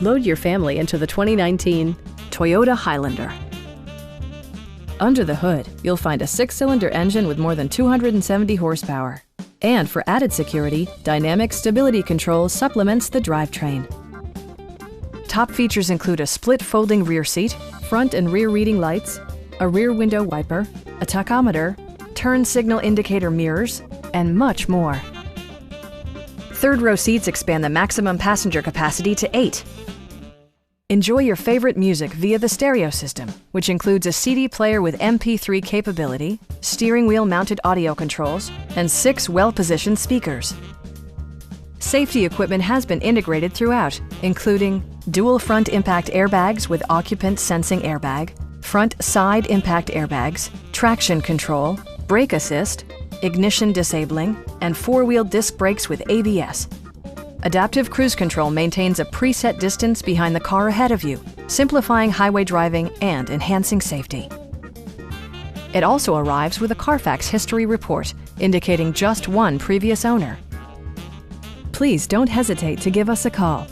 Load your family into the 2019 Toyota Highlander. Under the hood, you'll find a 6-cylinder engine with more than 270 horsepower. And for added security, dynamic stability control supplements the drivetrain. Top features include a split folding rear seat, front and rear reading lights, a rear window wiper, a tachometer, turn signal indicator mirrors, and much more. Third-row seats expand the maximum passenger capacity to 8. Enjoy your favorite music via the stereo system, which includes a CD player with MP3 capability, steering wheel mounted audio controls, and 6 well-positioned speakers. Safety equipment has been integrated throughout, including dual front impact airbags with occupant sensing airbag, front side impact airbags, traction control, brake assist, ignition disabling, and 4-wheel disc brakes with ABS. Adaptive Cruise Control maintains a preset distance behind the car ahead of you, simplifying highway driving and enhancing safety. It also arrives with a Carfax history report, indicating just one previous owner. Please don't hesitate to give us a call.